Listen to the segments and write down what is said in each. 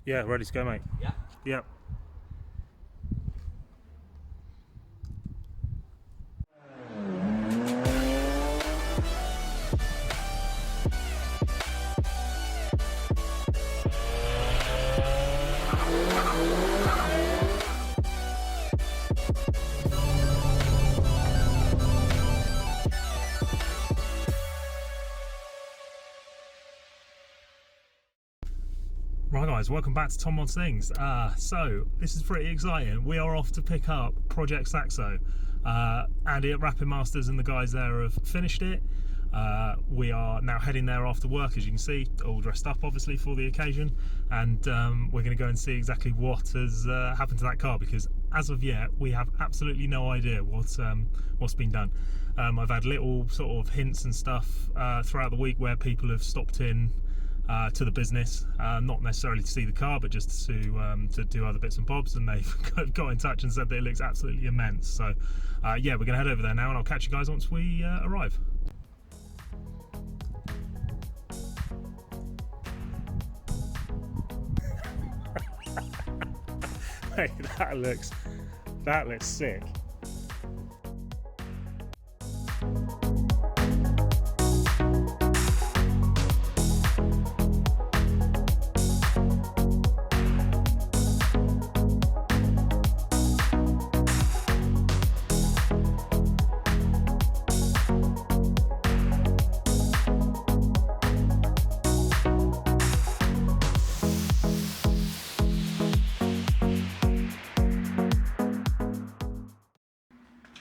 Yeah, ready to go, mate. Yeah. Yep. Right guys, welcome back to Tom Wants Things. So this is pretty exciting. We are off to pick up Project Saxo. Andy at Rapping Masters and the guys there have finished it. We are now heading there after work, as you can see, all dressed up obviously for the occasion, and we're going to go and see exactly what has happened to that car, because as of yet we have absolutely no idea what's been done. I've had little sort of hints and stuff throughout the week where people have stopped in to the business, not necessarily to see the car, but just to do other bits and bobs, and they've got in touch and said that it looks absolutely immense. So yeah, we're gonna head over there now, and I'll catch you guys once we arrive. Hey, that looks sick.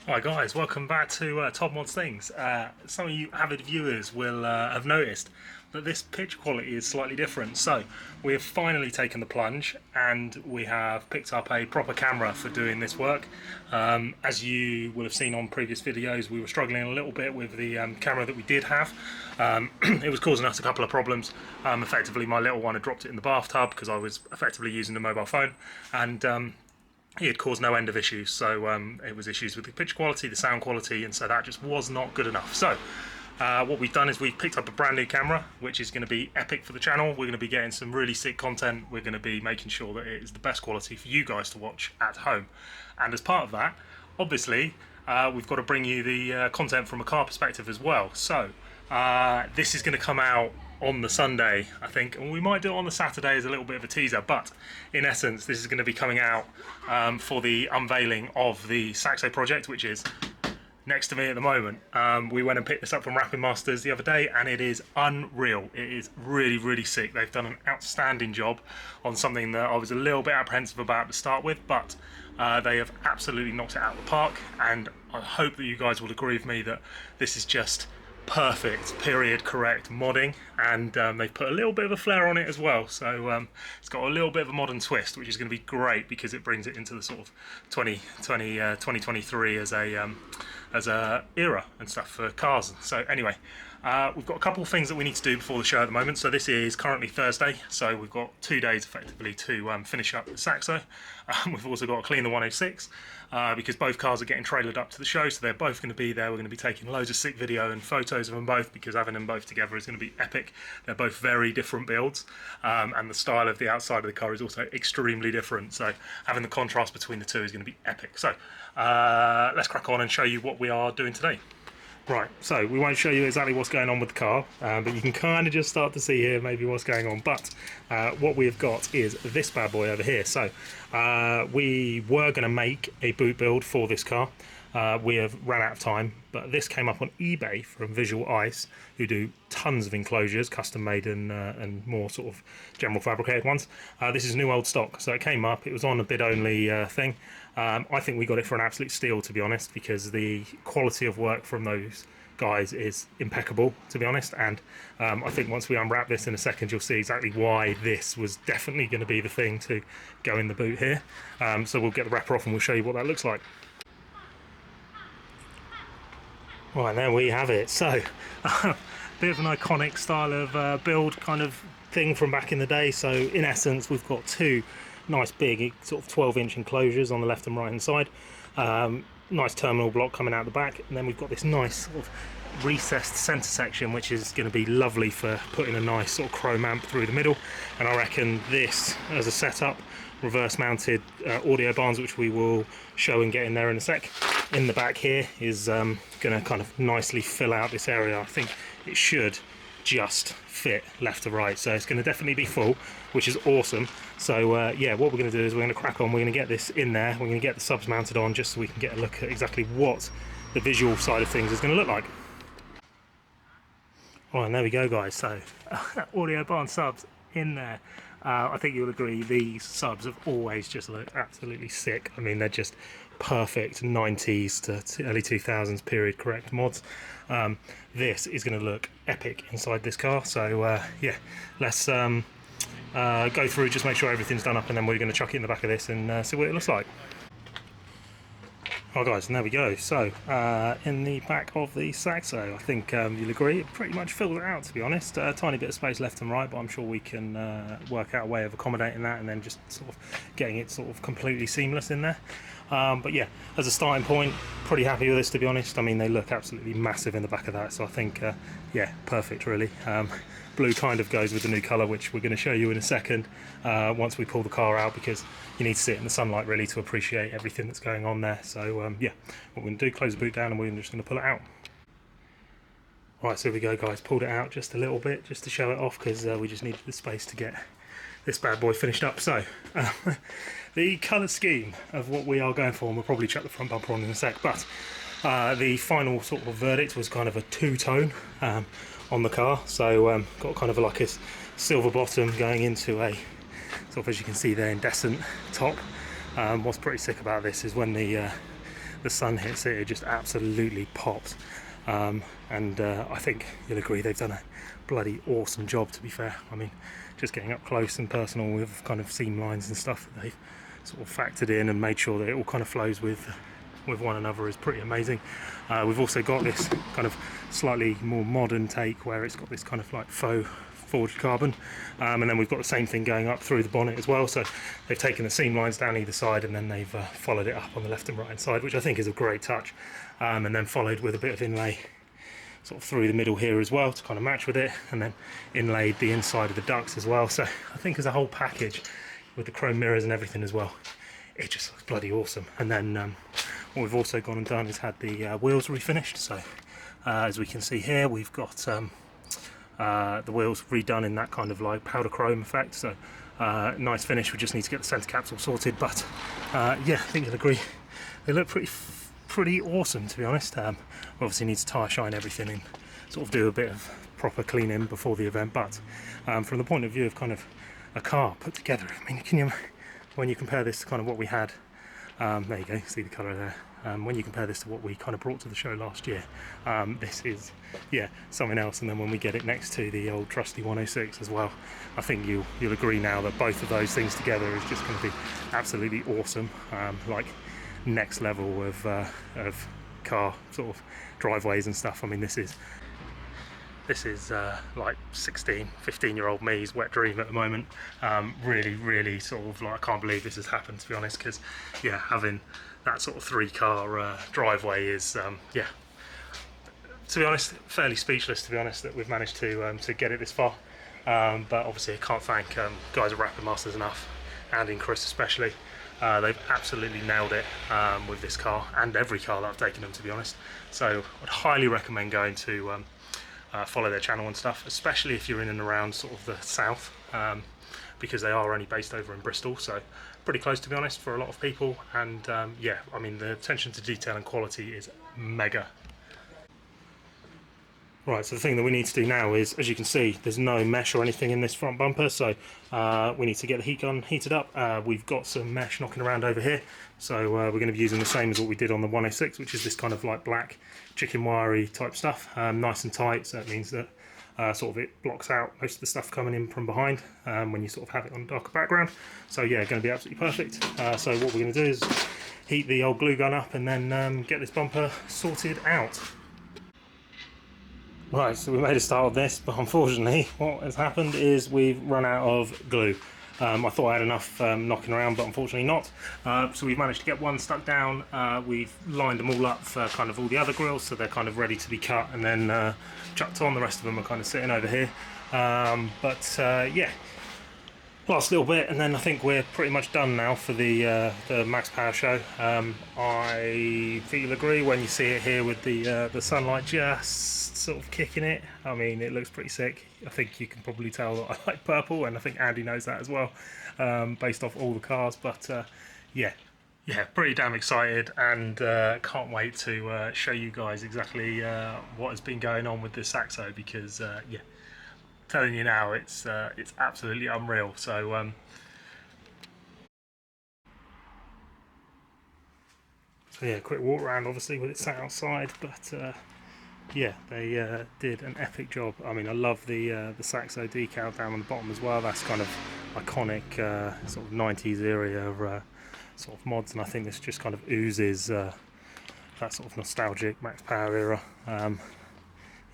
Hi guys, welcome back to Tom Wants Things. Some of you avid viewers will have noticed that this picture quality is slightly different. So we have finally taken the plunge and we have picked up a proper camera for doing this work. As you will have seen on previous videos, we were struggling a little bit with the camera that we did have. It was causing us a couple of problems. Effectively, my little one had dropped it in the bathtub because I was effectively using the mobile phone, and it had caused no end of issues. So it was issues with the picture quality, the sound quality, and so that just was not good enough. So what we've done is we've picked up a brand new camera, which is going to be epic for the channel. We're going to be getting some really sick content. We're going to be making sure that it is the best quality for you guys to watch at home. And as part of that, obviously, we've got to bring you the content from a car perspective as well. So this is going to come out on the Sunday, I think, and we might do it on the Saturday as a little bit of a teaser, but in essence this is going to be coming out for the unveiling of the Saxo project, which is next to me at the moment. We went and picked this up from Rapping Masters the other day, and it is unreal. It is really, really sick. They've done an outstanding job on something that I was a little bit apprehensive about to start with, but they have absolutely knocked it out of the park, and I hope that you guys will agree with me that this is just perfect, period correct modding, and they've put a little bit of a flair on it as well. So it's got a little bit of a modern twist, which is going to be great because it brings it into the sort of 2023 as a era and stuff for cars. So anyway, we've got a couple of things that we need to do before the show at the moment. So this is currently Thursday, so we've got 2 days effectively to finish up the Saxo. We've also got to clean the 106 because both cars are getting trailered up to the show, so they're both going to be there. We're going to be taking loads of sick video and photos of them both, because having them both together is going to be epic. They're both very different builds, and the style of the outside of the car is also extremely different, so having the contrast between the two is going to be epic. So let's crack on and show you what we are doing today. Right, so we won't show you exactly what's going on with the car, but you can kind of just start to see here maybe what's going on. But what we've got is this bad boy over here. So we were going to make a boot build for this car. We have ran out of time, but this came up on eBay from Visual Ice, who do tons of enclosures, custom made and more sort of general fabricated ones. This is new old stock, so it came up. It was on a bid only thing. I think we got it for an absolute steal, to be honest, because the quality of work from those guys is impeccable, to be honest. And I think once we unwrap this in a second, you'll see exactly why this was definitely going to be the thing to go in the boot here. So we'll get the wrapper off and we'll show you what that looks like. Right, there we have it. So bit of an iconic style of build kind of thing from back in the day. So in essence, we've got two nice big sort of 12-inch enclosures on the left and right hand side. Nice terminal block coming out the back, and then we've got this nice sort of recessed centre section, which is going to be lovely for putting a nice sort of chrome amp through the middle. And I reckon this as a setup, reverse mounted audio barns, which we will show and get in there in a sec, in the back here is going to kind of nicely fill out this area. I think it should just fit left to right, so it's going to definitely be full, which is awesome. So yeah, what we're going to do is we're going to crack on. We're going to get this in there, we're going to get the subs mounted on just so we can get a look at exactly what the visual side of things is going to look like. Right, and there we go guys, so audio barn subs in there. I think you'll agree these subs have always just looked absolutely sick. I mean, they're just perfect 90s to early 2000s period correct mods. This is going to look epic inside this car, so yeah, let's go through, just make sure everything's done up, and then we're going to chuck it in the back of this and see what it looks like. Right guys, and there we go. So in the back of the Saxo, I think you'll agree it pretty much filled it out, to be honest. A tiny bit of space left and right, but I'm sure we can work out a way of accommodating that and then just sort of getting it sort of completely seamless in there. But yeah, as a starting point, pretty happy with this, to be honest. I mean, they look absolutely massive in the back of that, so I think yeah, perfect really. Blue kind of goes with the new colour, which we're going to show you in a second once we pull the car out, because you need to see it in the sunlight really to appreciate everything that's going on there. So yeah, what we're going to do, close the boot down and we're just going to pull it out. Right, so here we go guys, pulled it out just a little bit just to show it off, because we just needed the space to get this bad boy finished up. So the colour scheme of what we are going for, and we'll probably chuck the front bumper on in a sec, but the final sort of verdict was kind of a two-tone on the car. So got kind of like a silver bottom going into a sort of, as you can see there, incandescent top. What's pretty sick about this is when the sun hits it, it just absolutely pops. And I think you'll agree they've done a bloody awesome job, to be fair. I mean, just getting up close and personal with kind of seam lines and stuff that they've sort of factored in and made sure that it all kind of flows with one another is pretty amazing. We've also got this kind of slightly more modern take where it's got this kind of like faux forged carbon, and then we've got the same thing going up through the bonnet as well. So they've taken the seam lines down either side and then they've followed it up on the left and right hand side, which I think is a great touch, and then followed with a bit of inlay sort of through the middle here as well to kind of match with it, and then inlaid the inside of the ducts as well. So I think as a whole package with the chrome mirrors and everything as well, it just looks bloody awesome. And then what we've also gone and done is had the wheels refinished. So as we can see here, we've got the wheels redone in that kind of like powder chrome effect. So nice finish. We just need to get the centre capsule sorted, but yeah, I think you'll agree they look pretty awesome, to be honest. Obviously need to tyre shine everything and sort of do a bit of proper cleaning before the event, but from the point of view of kind of a car put together, I mean, when you compare this to kind of what we had, there you go, see the colour there. When you compare this to what we kind of brought to the show last year, this is, yeah, something else. And then when we get it next to the old trusty 106 as well, I think you'll agree now that both of those things together is just going to be absolutely awesome. Like next level of car sort of driveways and stuff. I mean, this is like 15-year-old me's wet dream at the moment. Really sort of like, I can't believe this has happened, to be honest, because yeah, having that sort of 3-car driveway is yeah, to be honest, fairly speechless, to be honest, that we've managed to get it this far. But obviously I can't thank guys at Rapid Masters enough, Andy and Chris especially. They've absolutely nailed it with this car and every car that I've taken them, to be honest. So I'd highly recommend going to follow their channel and stuff, especially if you're in and around sort of the south, because they are only based over in Bristol, so pretty close, to be honest, for a lot of people. And yeah, I mean, the attention to detail and quality is mega. Right, so the thing that we need to do now is, as you can see, there's no mesh or anything in this front bumper, so we need to get the heat gun heated up. We've got some mesh knocking around over here, so we're going to be using the same as what we did on the 106, which is this kind of like black chicken wiry type stuff, nice and tight, so it means that sort of it blocks out most of the stuff coming in from behind when you sort of have it on a darker background. So yeah, going to be absolutely perfect. So what we're going to do is heat the old glue gun up and then get this bumper sorted out. Right, so we made a start of this, but unfortunately what has happened is we've run out of glue. I thought I had enough knocking around, but unfortunately not. So we've managed to get one stuck down. We've lined them all up for kind of all the other grills, so they're kind of ready to be cut and then chucked on. The rest of them are kind of sitting over here. Yeah, last little bit, and then I think we're pretty much done now for the Max Power show. I think you'll agree when you see it here with the sunlight just sort of kicking it. I mean, it looks pretty sick. I think you can probably tell that I like purple, and I think Andy knows that as well, based off all the cars. But yeah, pretty damn excited, and can't wait to show you guys exactly what has been going on with this Saxo, because yeah, telling you now, it's absolutely unreal. So yeah, quick walk around, obviously with it sat outside, but yeah, they did an epic job. I mean, I love the Saxo decal down on the bottom as well. That's kind of iconic sort of 90s area sort of mods, and I think this just kind of oozes that sort of nostalgic Max Power era.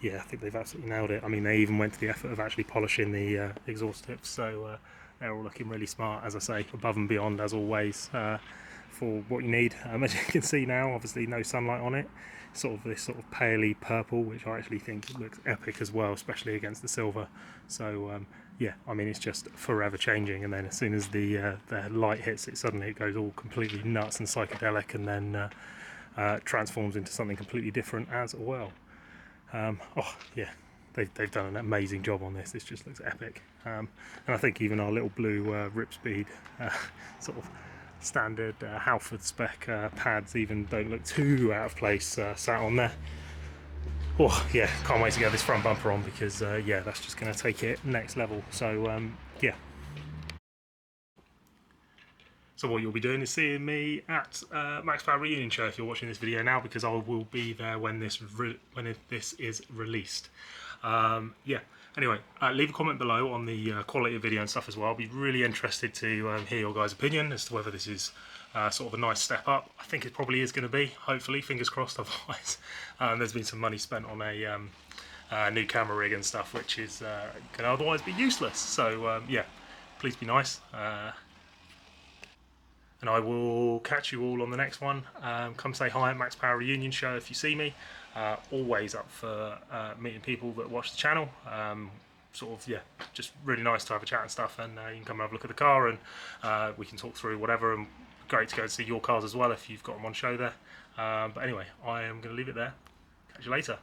Yeah, I think they've absolutely nailed it. I mean, they even went to the effort of actually polishing the exhaust tips, so they're all looking really smart, as I say, above and beyond, as always, for what you need. As you can see now, obviously no sunlight on it, sort of this sort of paley purple, which I actually think looks epic as well, especially against the silver. So yeah, I mean, it's just forever changing, and then as soon as the light hits it, suddenly it goes all completely nuts and psychedelic, and then transforms into something completely different as well. Oh yeah, they've done an amazing job on this. This just looks epic, and I think even our little blue rip speed sort of standard Halford spec pads even don't look too out of place sat on there. Oh yeah, can't wait to get this front bumper on, because yeah, that's just going to take it next level. So yeah. So what you'll be doing is seeing me at Max Power Reunion Show if you're watching this video now, because I will be there when this is released. Yeah. Anyway, leave a comment below on the quality of video and stuff as well. I'll be really interested to hear your guys' opinion as to whether this is sort of a nice step up. I think it probably is going to be. Hopefully, fingers crossed. Otherwise, there's been some money spent on a new camera rig and stuff, which is can otherwise be useless. So yeah, please be nice. And I will catch you all on the next one. Come say hi at Max Power Reunion Show if you see me. Always up for meeting people that watch the channel. Sort of, yeah, just really nice to have a chat and stuff, and you can come and have a look at the car, and we can talk through whatever, and great to go and see your cars as well if you've got them on show there. But anyway, I am going to leave it there. Catch you later.